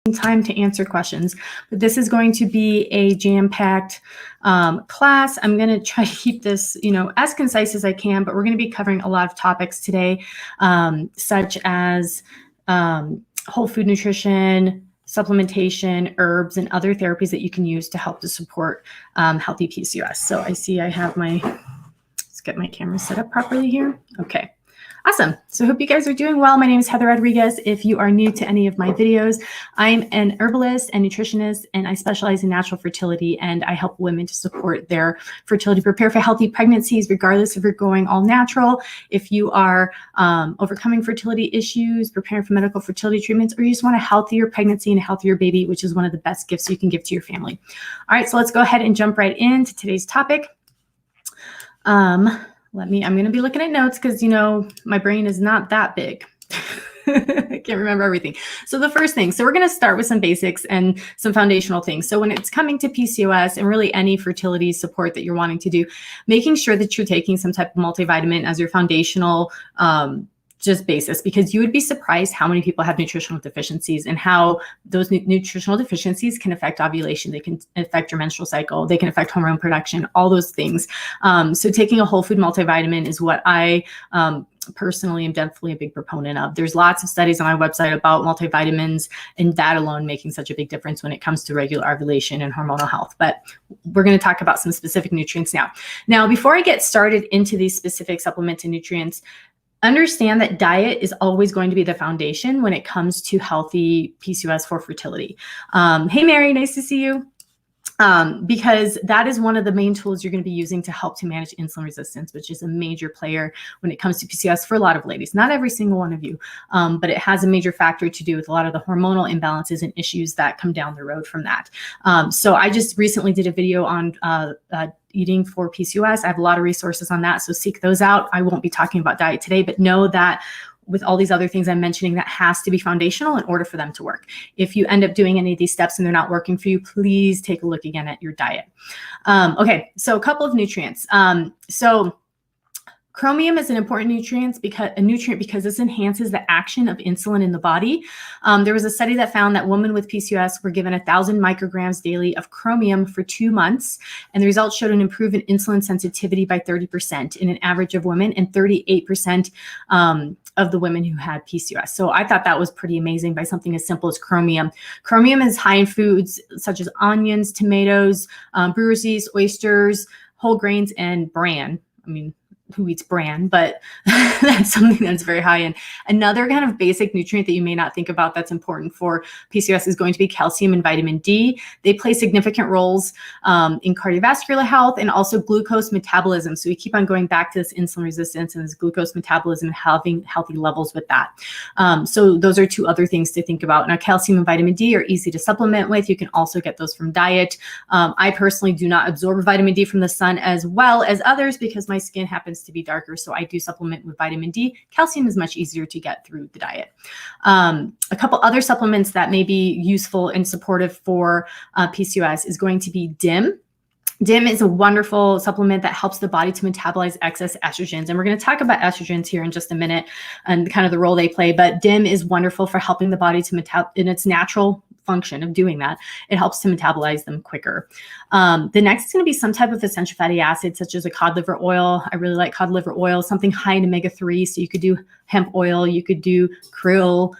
time to answer questions, but this is going to be a jam-packed class. I'm going to try to keep this, as concise as I can, but we're going to be covering a lot of topics today, such as whole food nutrition, supplementation, herbs, and other therapies that you can use to help to support healthy PCOS. So I see I have let's get my camera set up properly here. Okay. Awesome. So I hope you guys are doing well. My name is Heather Rodriguez. If you are new to any of my videos, I'm an herbalist and nutritionist, and I specialize in natural fertility, and I help women to support their fertility, prepare for healthy pregnancies, regardless if you're going all natural, if you are overcoming fertility issues, preparing for medical fertility treatments, or you just want a healthier pregnancy and a healthier baby, which is one of the best gifts you can give to your family. All right, so let's go ahead and jump right into today's topic. I'm going to be looking at notes because, my brain is not that big. I can't remember everything. So the first thing, we're going to start with some basics and some foundational things. So when it's coming to PCOS and really any fertility support that you're wanting to do, making sure that you're taking some type of multivitamin as your foundational just basis, because you would be surprised how many people have nutritional deficiencies and how those nutritional deficiencies can affect ovulation. They can affect your menstrual cycle. They can affect hormone production, all those things. So taking a whole food multivitamin is what I personally am definitely a big proponent of. There's lots of studies on my website about multivitamins and that alone making such a big difference when it comes to regular ovulation and hormonal health. But we're going to talk about some specific nutrients now. Now, before I get started into these specific supplements and nutrients, understand that diet is always going to be the foundation when it comes to healthy PCOS for fertility. Hey, Mary, nice to see you. Because that is one of the main tools you're going to be using to help to manage insulin resistance, which is a major player when it comes to PCOS for a lot of ladies. Not every single one of you, but it has a major factor to do with a lot of the hormonal imbalances and issues that come down the road from that. So I just recently did a video on eating for PCOS. I have a lot of resources on that, so seek those out. I won't be talking about diet today, but know that with all these other things I'm mentioning, that has to be foundational in order for them to work. If you end up doing any of these steps and they're not working for you, please take a look again at your diet. Okay, so a couple of nutrients. So chromium is an important nutrient because this enhances the action of insulin in the body. There was a study that found that women with PCOS were given 1,000 micrograms daily of chromium for 2 months, and the results showed an improvement in insulin sensitivity by 30% in an average of women and 38% of the women who had PCOS. So I thought that was pretty amazing by something as simple as chromium. Chromium is high in foods such as onions, tomatoes, brewer's yeast, oysters, whole grains, and bran. I mean, who eats bran, but that's something that's very high in. Another kind of basic nutrient that you may not think about that's important for PCOS is going to be calcium and vitamin D. They play significant roles in cardiovascular health and also glucose metabolism. So we keep on going back to this insulin resistance and this glucose metabolism and having healthy levels with that. So those are two other things to think about. Now, calcium and vitamin D are easy to supplement with. You can also get those from diet. I personally do not absorb vitamin D from the sun as well as others because my skin happens to be darker, so I do supplement with vitamin D. Calcium is much easier to get through the diet. A couple other supplements that may be useful and supportive for PCOS is going to be DIM. DIM is a wonderful supplement that helps the body to metabolize excess estrogens. And we're going to talk about estrogens here in just a minute and kind of the role they play. But DIM is wonderful for helping the body to in its natural function of doing that. It helps to metabolize them quicker. The next is going to be some type of essential fatty acid, such as a cod liver oil. I really like cod liver oil, something high in omega-3. So you could do hemp oil, you could do krill,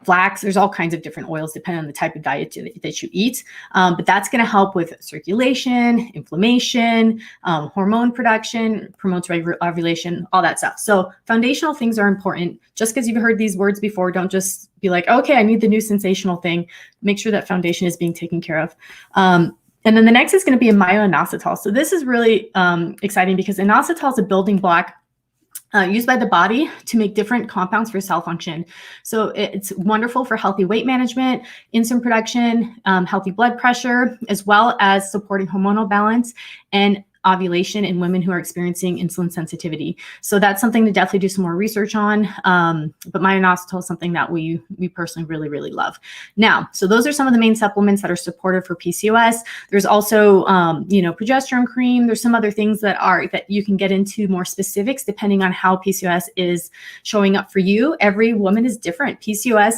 flax. There's all kinds of different oils depending on the type of diet that you eat. But that's going to help with circulation, inflammation, hormone production, promotes regular ovulation, all that stuff. So foundational things are important. Just because you've heard these words before, don't just be like, okay, I need the new sensational thing. Make sure that foundation is being taken care of. And then the next is going to be a inositol. So this is really exciting because inositol is a building block used by the body to make different compounds for cell function. So it's wonderful for healthy weight management, insulin production, healthy blood pressure, as well as supporting hormonal balance and ovulation in women who are experiencing insulin sensitivity. So that's something to definitely do some more research on. But my inositol is something that we personally really, really love. Now, so those are some of the main supplements that are supportive for PCOS. There's also, progesterone cream. There's some other things that you can get into more specifics depending on how PCOS is showing up for you. Every woman is different. PCOS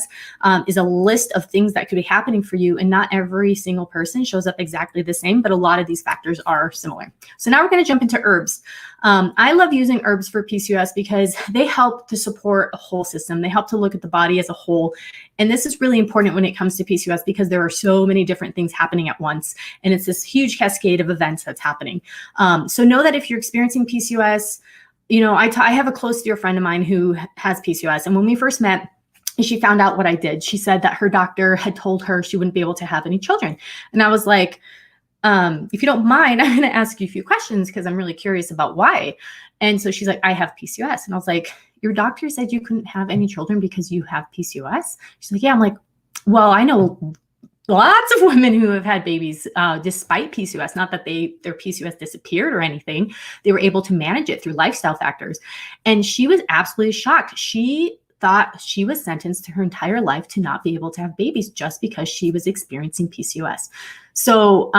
is a list of things that could be happening for you, and not every single person shows up exactly the same, but a lot of these factors are similar. So now we're going to jump into herbs. I love using herbs for PCOS because they help to support a whole system. They help to look at the body as a whole. And this is really important when it comes to PCOS because there are so many different things happening at once. And it's this huge cascade of events that's happening. So know that if you're experiencing PCOS, I have a close dear friend of mine who has PCOS. And when we first met, she found out what I did. She said that her doctor had told her she wouldn't be able to have any children. And I was like, if you don't mind, I'm going to ask you a few questions because I'm really curious about why. And so she's like, I have PCOS. And I was like, your doctor said you couldn't have any children because you have PCOS? She's like, yeah. I'm like, well, I know lots of women who have had babies despite PCOS, not that their PCOS disappeared or anything. They were able to manage it through lifestyle factors. And she was absolutely shocked. She thought she was sentenced to her entire life to not be able to have babies just because she was experiencing PCOS. So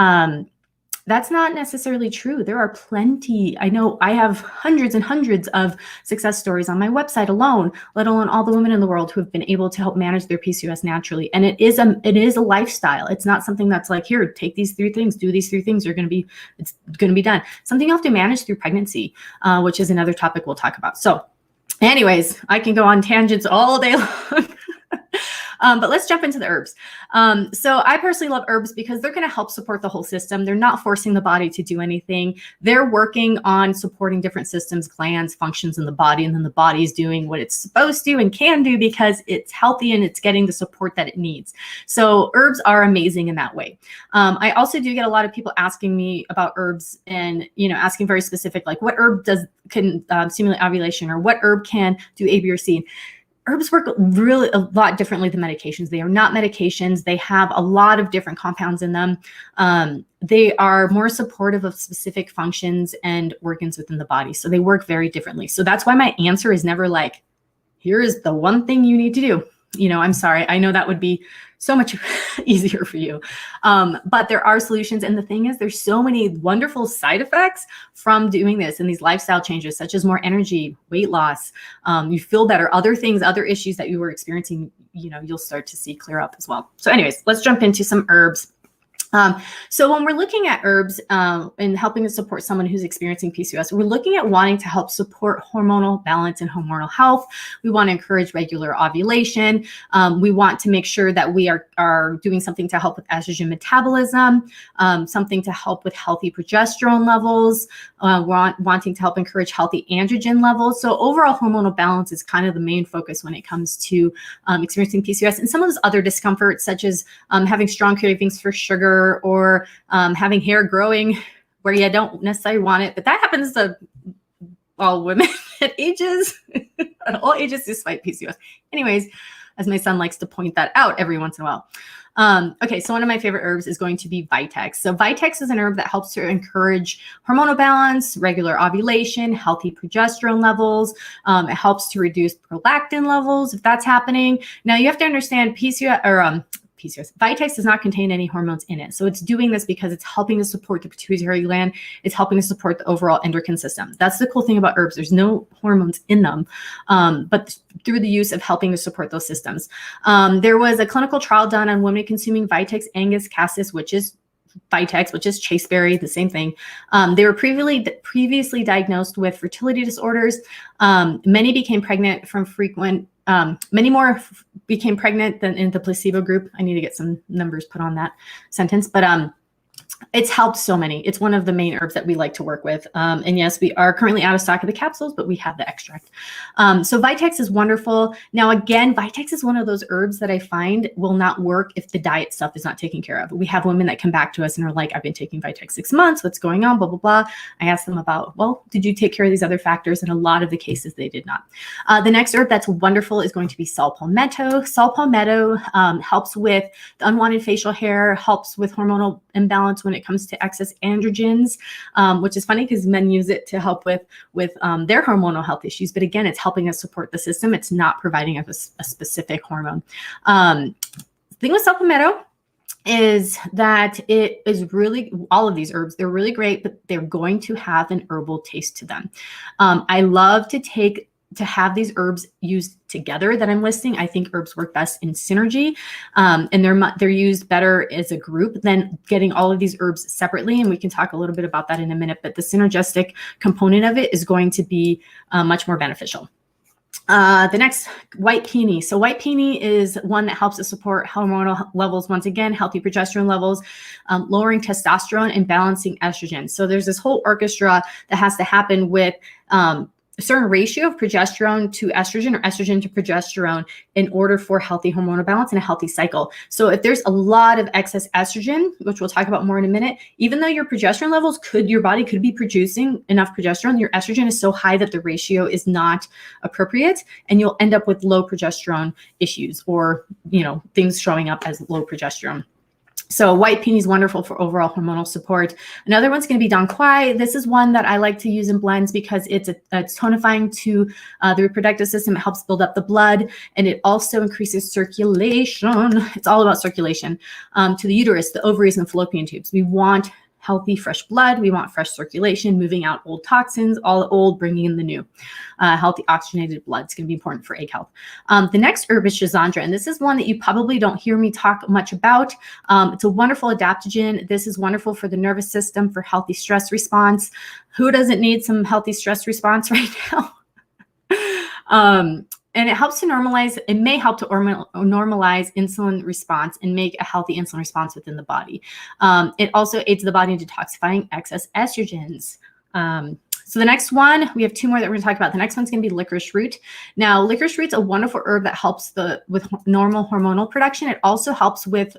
that's not necessarily true. There are plenty. I know I have hundreds and hundreds of success stories on my website alone, let alone all the women in the world who have been able to help manage their PCOS naturally. And it is a lifestyle. It's not something that's like, here, take these 3 things, do these 3 things. It's going to be done. Something you have to manage through pregnancy, which is another topic we'll talk about. So anyways, I can go on tangents all day long. But let's jump into the herbs. So I personally love herbs because they're going to help support the whole system. They're not forcing the body to do anything. They're working on supporting different systems, glands, functions in the body, and then the body is doing what it's supposed to and can do because it's healthy and it's getting the support that it needs. So herbs are amazing in that way. I also do get a lot of people asking me about herbs and, asking very specific, like what herb can stimulate ovulation, or what herb can do A, B, or C. Herbs work really a lot differently than medications. They are not medications. They have a lot of different compounds in them. They are more supportive of specific functions and organs within the body. So they work very differently. So that's why my answer is never like, here is the one thing you need to do. I'm sorry. I know that would be so much easier for you. But there are solutions. And the thing is, there's so many wonderful side effects from doing this and these lifestyle changes, such as more energy, weight loss. You feel better, other things, other issues that you were experiencing, you'll start to see clear up as well. So anyways, let's jump into some herbs. So when we're looking at herbs and helping to support someone who's experiencing PCOS, we're looking at wanting to help support hormonal balance and hormonal health. We want to encourage regular ovulation. We want to make sure that we are doing something to help with estrogen metabolism, something to help with healthy progesterone levels, wanting to help encourage healthy androgen levels. So overall hormonal balance is kind of the main focus when it comes to experiencing PCOS and some of those other discomforts, such as having strong cravings for sugar, or having hair growing where you don't necessarily want it. But that happens to all women at all ages despite PCOS. Anyways, as my son likes to point that out every once in a while. Okay, so one of my favorite herbs is going to be Vitex. So Vitex is an herb that helps to encourage hormonal balance, regular ovulation, healthy progesterone levels. It helps to reduce prolactin levels if that's happening. Now you have to understand PCOS. Vitex does not contain any hormones in it. So it's doing this because it's helping to support the pituitary gland. It's helping to support the overall endocrine system. That's the cool thing about herbs. There's no hormones in them, but through the use of helping to support those systems. There was a clinical trial done on women consuming Vitex angus cassis, which is Vitex, which is chasteberry, the same thing. They were previously diagnosed with fertility disorders. Many became pregnant from many more became pregnant than in the placebo group. I need to get some numbers put on that sentence, but it's helped so many. It's one of the main herbs that we like to work with. And yes, we are currently out of stock of the capsules, but we have the extract. So Vitex is wonderful. Now, again, Vitex is one of those herbs that I find will not work if the diet stuff is not taken care of. We have women that come back to us and are like, I've been taking Vitex 6 months. What's going on? Blah, blah, blah. I ask them about, well, did you take care of these other factors? And a lot of the cases they did not. The next herb that's wonderful is going to be saw palmetto. Saw palmetto helps with the unwanted facial hair, helps with hormonal imbalance balance when it comes to excess androgens, which is funny because men use it to help with their hormonal health issues. But again, it's helping us support the system. It's not providing us a specific hormone. The thing with Palmetto is that it is really, all of these herbs, they're really great, but they're going to have an herbal taste to them. I love to have these herbs used together that I'm listing. I think herbs work best in synergy, and they're used better as a group than getting all of these herbs separately. And we can talk a little bit about that in a minute, but the synergistic component of it is going to be much more beneficial. The next, white peony. So white peony is one that helps us support hormonal levels. Once again, healthy progesterone levels, lowering testosterone and balancing estrogen. So there's this whole orchestra that has to happen with a certain ratio of progesterone to estrogen or estrogen to progesterone in order for healthy hormonal balance and a healthy cycle. So if there's a lot of excess estrogen, which we'll talk about more in a minute, even though your progesterone levels your body could be producing enough progesterone, your estrogen is so high that the ratio is not appropriate, and you'll end up with low progesterone issues or, things showing up as low progesterone. So white peony is wonderful for overall hormonal support. Another one's going to be Dong Quai. This is one that I like to use in blends because it's tonifying to the reproductive system. It helps build up the blood, and it also increases circulation. It's all about circulation to the uterus, the ovaries, and fallopian tubes. We want healthy, fresh blood. We want fresh circulation, moving out old toxins, all the old, bringing in the new. Healthy oxygenated blood is going to be important for egg health. The next herb is Shazandra, and this is one that you probably don't hear me talk much about. It's a wonderful adaptogen. This is wonderful for the nervous system, for healthy stress response. Who doesn't need some healthy stress response right now? And it helps to normalize, it may help to normalize insulin response and make a healthy insulin response within the body. It also aids the body in detoxifying excess estrogens. So the next one, we have two more that we're going to talk about. The next one's going to be licorice root. Now, licorice root's a wonderful herb that helps with normal hormonal production. It also helps with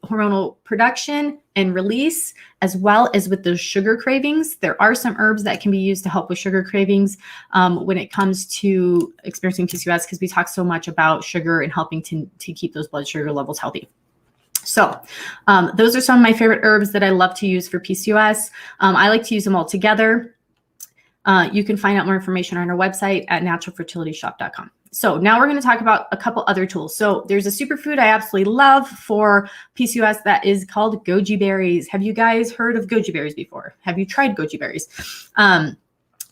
hormonal production and release, as well as with those sugar cravings. There are some herbs that can be used to help with sugar cravings when it comes to experiencing PCOS, because we talk so much about sugar and helping to keep those blood sugar levels healthy. So those are some of my favorite herbs that I love to use for PCOS. I like to use them all together. You can find out more information on our website at naturalfertilityshop.com. So now we're going to talk about a couple other tools. So there's a superfood I absolutely love for PCOS that is called Goji Berries. Have you guys heard of Goji Berries before? Have you tried Goji Berries?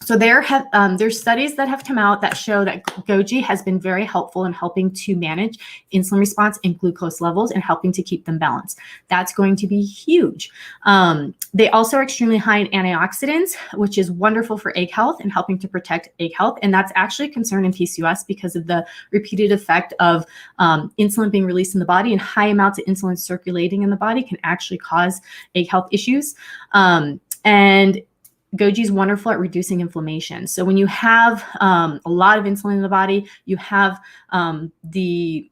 So there's studies that have come out that show that Goji has been very helpful in helping to manage insulin response and glucose levels and helping to keep them balanced. That's going to be huge. They also are extremely high in antioxidants, which is wonderful for egg health and helping to protect egg health. And that's actually a concern in PCOS because of the repeated effect of insulin being released in the body, and high amounts of insulin circulating in the body can actually cause egg health issues. And Goji is wonderful at reducing inflammation. So when you have a lot of insulin in the body, you have the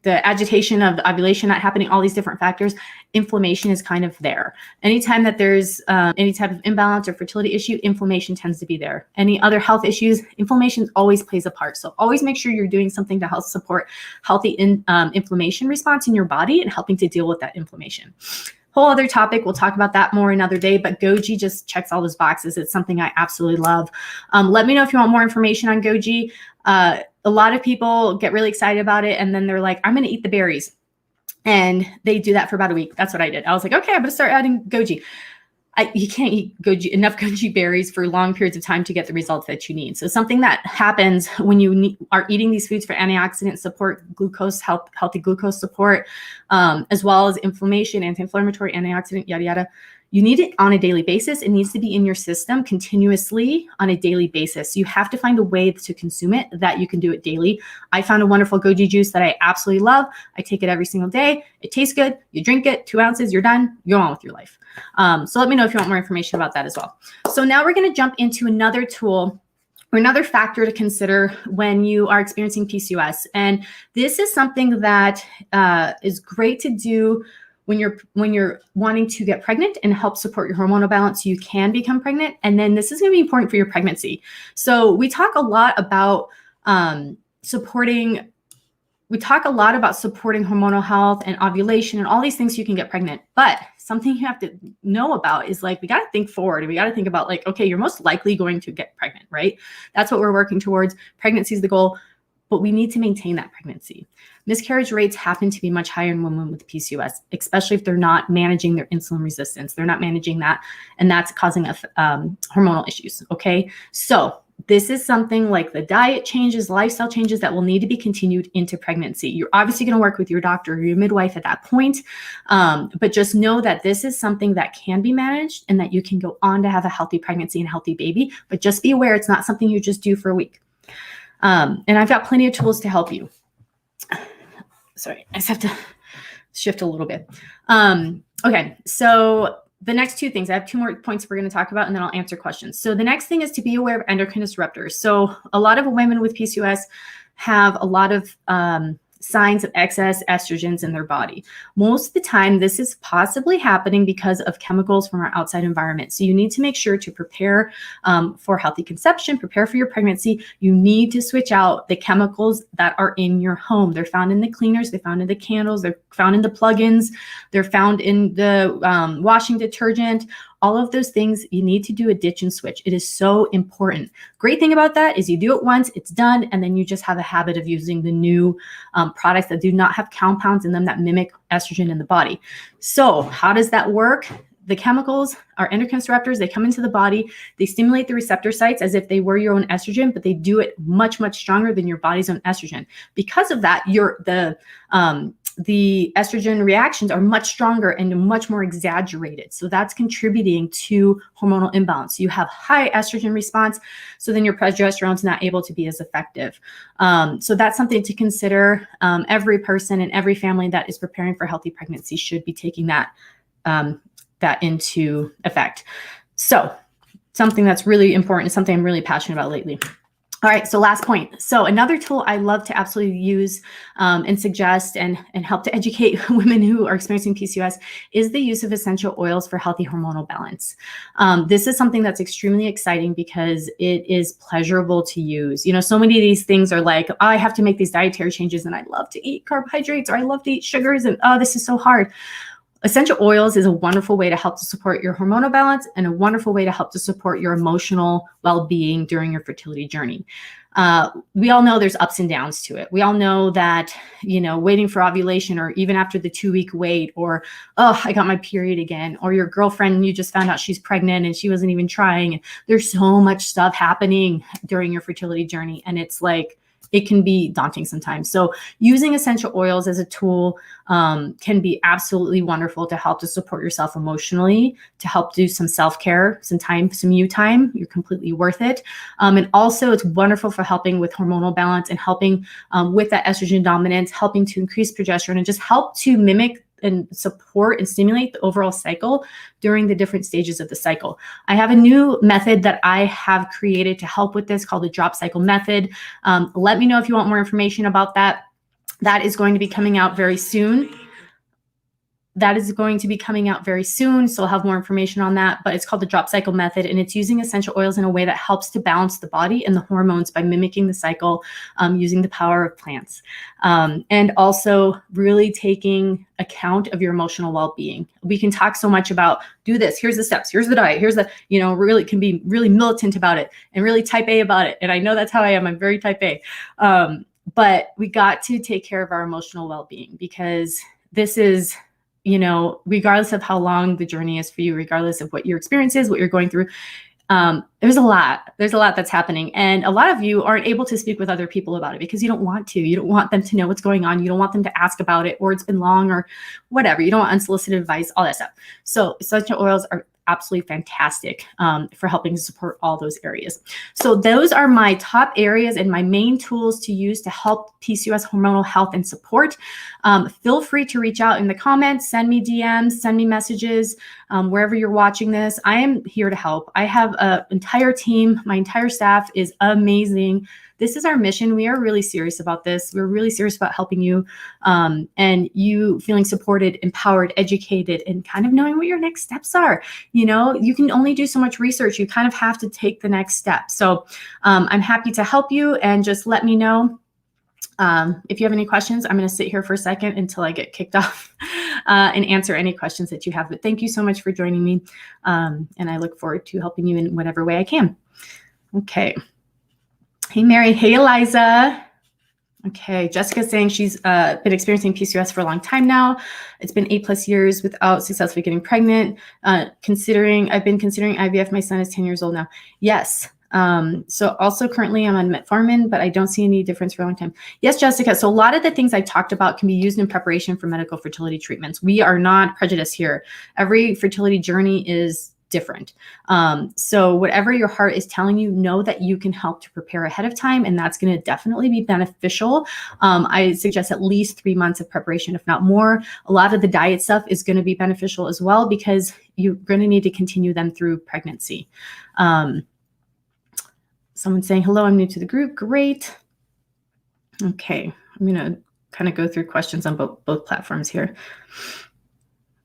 agitation of the ovulation not happening, all these different factors, inflammation is kind of there. Anytime that there's any type of imbalance or fertility issue, inflammation tends to be there. Any other health issues, inflammation always plays a part. So always make sure you're doing something to help support healthy inflammation response in your body and helping to deal with that inflammation. Whole other topic. We'll talk about that more another day, but Goji just checks all those boxes. It's something I absolutely love. Let me know if you want more information on Goji. A lot of people get really excited about it, and then they're like, I'm going to eat the berries. And they do that for about a week. That's what I did. I was like, okay, I'm going to start adding Goji. You can't eat enough Goji berries for long periods of time to get the results that you need. So something that happens when you are eating these foods for antioxidant support, glucose, healthy glucose support, as well as inflammation, anti-inflammatory, antioxidant, yada, yada. You need it on a daily basis. It needs to be in your system continuously on a daily basis. You have to find a way to consume it that you can do it daily. I found a wonderful Goji juice that I absolutely love. I take it every single day. It tastes good. You drink it, 2 ounces, you're done. You're on with your life. So let me know if you want more information about that as well. So now we're going to jump into another tool or another factor to consider when you are experiencing PCOS. And this is something that is great to do when you're wanting to get pregnant and help support your hormonal balance so you can become pregnant. And then this is going to be important for your pregnancy. So we talk a lot about supporting we talk a lot about supporting hormonal health and ovulation and all these things so you can get pregnant. But something you have to know about is like, we got to think forward. And we got to think about like, okay, you're most likely going to get pregnant, right? That's what we're working towards. Pregnancy is the goal, but we need to maintain that pregnancy. Miscarriage rates happen to be much higher in women with PCOS, especially if they're not managing their insulin resistance. They're not managing that, and that's causing hormonal issues, okay? So this is something like the diet changes, lifestyle changes that will need to be continued into pregnancy. You're obviously going to work with your doctor or your midwife at that point, but just know that this is something that can be managed and that you can go on to have a healthy pregnancy and a healthy baby, but just be aware it's not something you just do for a week. And I've got plenty of tools to help you. Sorry, I just have to shift a little bit. Okay, so the next two things, I have 2 more points we're going to talk about, and then I'll answer questions. So the next thing is to be aware of endocrine disruptors. So a lot of women with PCOS have a lot of signs of excess estrogens in their body. Most of the time, this is possibly happening because of chemicals from our outside environment. So you need to make sure to prepare for healthy conception, prepare for your pregnancy. You need to switch out the chemicals that are in your home. They're found in the cleaners, they're found in the candles, they're found in the plugins, they're found in the washing detergent. All of those things, you need to do a ditch and switch. It is so important. Great thing about that is you do it once, it's done, and then you just have a habit of using the new products that do not have compounds in them that mimic estrogen in the body. So how does that work? The chemicals are endocrine disruptors. They come into the body. They stimulate the receptor sites as if they were your own estrogen, but they do it much, much stronger than your body's own estrogen. Because of that, the estrogen reactions are much stronger and much more exaggerated. So that's contributing to hormonal imbalance. You have high estrogen response, so then your progesterone's not able to be as effective. So that's something to consider. Every person and every family that is preparing for healthy pregnancy should be taking that into effect. So something that's really important, something I'm really passionate about lately. All right, so last point. So another tool I love to absolutely use and suggest and help to educate women who are experiencing PCOS is the use of essential oils for healthy hormonal balance. This is something that's extremely exciting because it is pleasurable to use. You know, so many of these things are like, oh, I have to make these dietary changes and I love to eat carbohydrates or I love to eat sugars and oh, this is so hard. Essential oils is a wonderful way to help to support your hormonal balance and a wonderful way to help to support your emotional well-being during your fertility journey. We all know there's ups and downs to it. We all know that, you know, waiting for ovulation or even after the 2-week wait or, oh, I got my period again, or your girlfriend, you just found out she's pregnant and she wasn't even trying. And there's so much stuff happening during your fertility journey. And it's like, it can be daunting sometimes. So using essential oils as a tool can be absolutely wonderful to help to support yourself emotionally, to help do some self-care, some time, some you time. You're completely worth it. And also it's wonderful for helping with hormonal balance and helping with that estrogen dominance, helping to increase progesterone and just help to mimic and support and stimulate the overall cycle during the different stages of the cycle. I have a new method that I have created to help with this called the drop cycle method. Let me know if you want more information about that. That is going to be coming out very soon. So I'll have more information on that, but it's called the drop cycle method, and it's using essential oils in a way that helps to balance the body and the hormones by mimicking the cycle using the power of plants. And also really taking account of your emotional well-being. We can talk so much about do this, here's the steps, here's the diet, here's the, you know, really can be really militant about it and really type A about it. And I know that's how I am. I'm very type A. But we got to take care of our emotional well-being because this is, you know, regardless of how long the journey is for you, regardless of what your experience is, what you're going through, there's a lot that's happening. And a lot of you aren't able to speak with other people about it because you don't want to. You don't want them to know what's going on. You don't want them to ask about it or it's been long or whatever. You don't want unsolicited advice, all that stuff. So essential oils are absolutely fantastic for helping to support all those areas. So those are my top areas and my main tools to use to help PCOS hormonal health and support. Feel free to reach out in the comments, send me DMs, send me messages, wherever you're watching this. I am here to help. I have an entire team. My entire staff is amazing. This is our mission. We are really serious about this. We're really serious about helping you and you feeling supported, empowered, educated, and kind of knowing what your next steps are. You know, you can only do so much research. You kind of have to take the next step. So I'm happy to help you and just let me know If you have any questions, I'm going to sit here for a second until I get kicked off and answer any questions that you have. But thank you so much for joining me. And I look forward to helping you in whatever way I can. Okay. Hey, Mary. Hey, Eliza. Okay. Jessica's saying she's been experiencing PCOS for a long time now. It's been 8+ years without successfully getting pregnant. I've been considering IVF. My son is 10 years old now. Yes. So also currently I'm on metformin, but I don't see any difference for a long time. Yes, Jessica. So a lot of the things I talked about can be used in preparation for medical fertility treatments. We are not prejudiced here. Every fertility journey is different. So whatever your heart is telling you, know that you can help to prepare ahead of time, and that's going to definitely be beneficial. I suggest at least 3 months of preparation, if not more. A lot of the diet stuff is going to be beneficial as well, because you're going to need to continue them through pregnancy. Someone's saying, hello, I'm new to the group. Great. Okay. I'm going to kind of go through questions on both platforms here.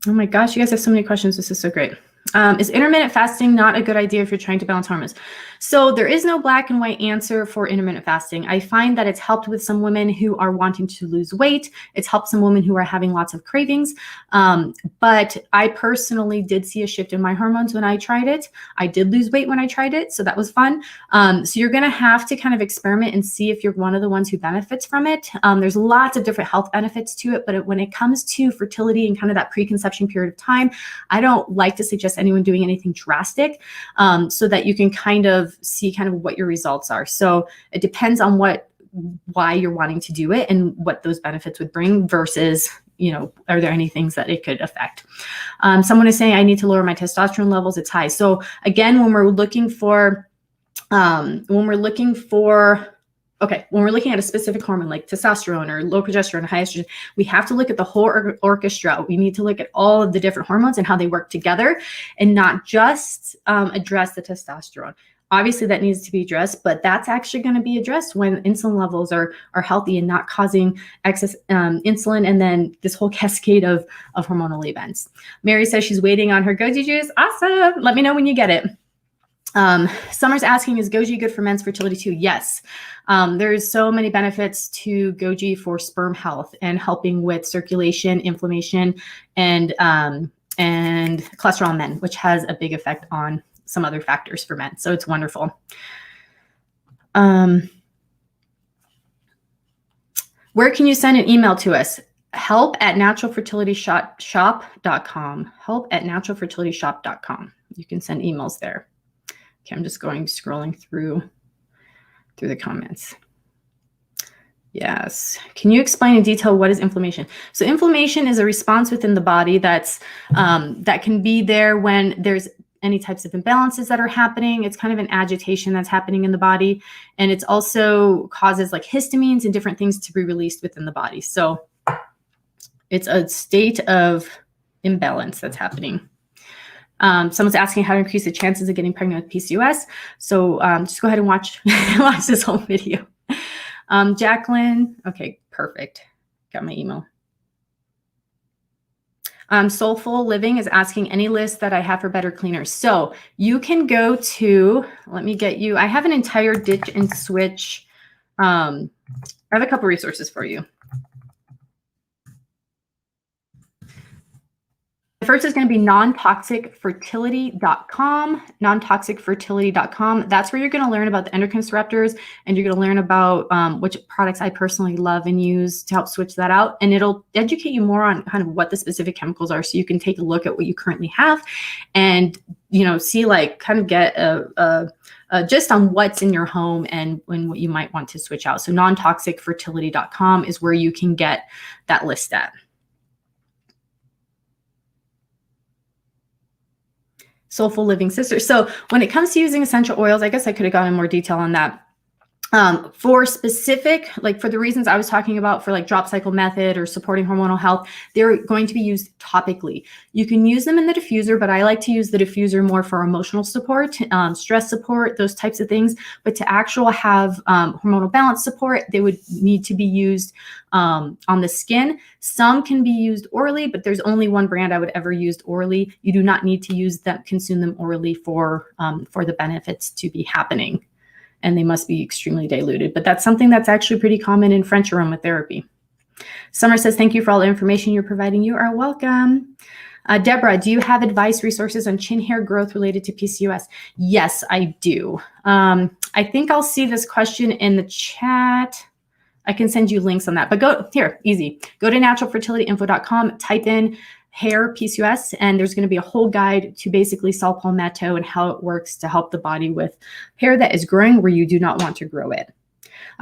Oh my gosh, you guys have so many questions. This is so great. Is intermittent fasting not a good idea if you're trying to balance hormones? So there is no black and white answer for intermittent fasting. I find that it's helped with some women who are wanting to lose weight. It's helped some women who are having lots of cravings. But I personally did see a shift in my hormones when I tried it. I did lose weight when I tried it, so that was fun. So you're going to have to kind of experiment and see if you're one of the ones who benefits from it. There's lots of different health benefits to it, but when it comes to fertility and kind of that preconception period of time, I don't like to suggest anyone doing anything drastic, so that you can kind of see kind of what your results are. So it depends on why you're wanting to do it and what those benefits would bring versus, are there any things that it could affect? Someone is saying I need to lower my testosterone levels. It's high. So again, when we're looking at a specific hormone like testosterone or low progesterone, high estrogen, we have to look at the whole orchestra. We need to look at all of the different hormones and how they work together, and not just address the testosterone. Obviously, that needs to be addressed, but that's actually going to be addressed when insulin levels are healthy and not causing excess insulin, and then this whole cascade of hormonal events. Mary says she's waiting on her Goji juice. Awesome. Let me know when you get it. Summer's asking, is Goji good for men's fertility too? Yes. There's so many benefits to Goji for sperm health and helping with circulation, inflammation, and cholesterol in men, which has a big effect on some other factors for men. So it's wonderful. Where can you send an email to us? help@naturalfertilityshop.com. help@naturalfertilityshop.com. You can send emails there. Okay, I'm just scrolling through the comments. Yes. Can you explain in detail what is inflammation? So inflammation is a response within the body that can be there when there's any types of imbalances that are happening. It's kind of an agitation that's happening in the body. And it's also causes like histamines and different things to be released within the body. So it's a state of imbalance that's happening. Someone's asking how to increase the chances of getting pregnant with PCOS. So just go ahead and watch this whole video. Jacqueline. Okay, perfect. Got my email. Soulful Living is asking any list that I have for better cleaners. So you can go to, let me get you, I have an entire ditch and switch. I have a couple resources for you. The first is going to be nontoxicfertility.com, nontoxicfertility.com. That's where you're going to learn about the endocrine disruptors, and you're going to learn about which products I personally love and use to help switch that out. And it'll educate you more on kind of what the specific chemicals are, so you can take a look at what you currently have and, see, like, kind of get just on what's in your home and what you might want to switch out. So nontoxicfertility.com is where you can get that list at. Soulful Living Sisters. So when it comes to using essential oils, I guess I could have gone in more detail on that. For specific, like for the reasons I was talking about for like drop cycle method or supporting hormonal health, they're going to be used topically. You can use them in the diffuser, but I like to use the diffuser more for emotional support, stress support, those types of things. But to actually have hormonal balance support, they would need to be used on the skin. Some can be used orally, but there's only one brand I would ever use orally. You do not need to consume them orally for the benefits to be happening. and they must be extremely diluted. But that's something that's actually pretty common in French aromatherapy. Summer says, thank you for all the information you're providing. You are welcome. Deborah, do you have advice, resources on chin hair growth related to PCOS? Yes, I do. I think I'll see this question in the chat. I can send you links on that, but go here, easy. Go to naturalfertilityinfo.com, type in hair PCOS, and there's going to be a whole guide to basically saw palmetto and how it works to help the body with hair that is growing where you do not want to grow it.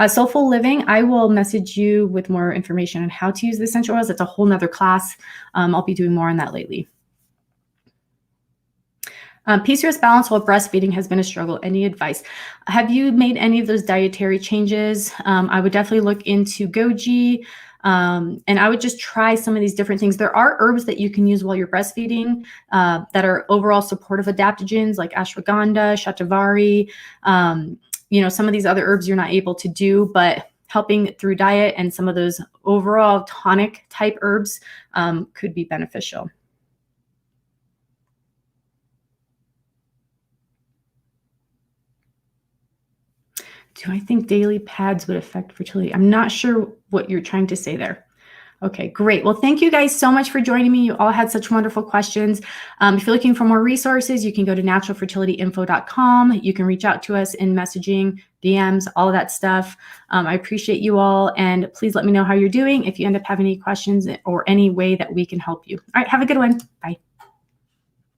Soulful Living, I will message you with more information on how to use the essential oils. It's a whole nother class. I'll be doing more on that lately. PCOS balance while breastfeeding has been a struggle. Any advice? Have you made any of those dietary changes? I would definitely look into Goji, and I would just try some of these different things. There are herbs that you can use while you're breastfeeding that are overall supportive adaptogens like ashwagandha, shatavari, some of these other herbs you're not able to do, but helping through diet and some of those overall tonic type herbs could be beneficial. Do I think daily pads would affect fertility? I'm not sure what you're trying to say there. Okay, great. Well, thank you guys so much for joining me. You all had such wonderful questions. If you're looking for more resources, you can go to naturalfertilityinfo.com. You can reach out to us in messaging, DMs, all of that stuff. I appreciate you all. And please let me know how you're doing if you end up having any questions or any way that we can help you. All right, have a good one. Bye.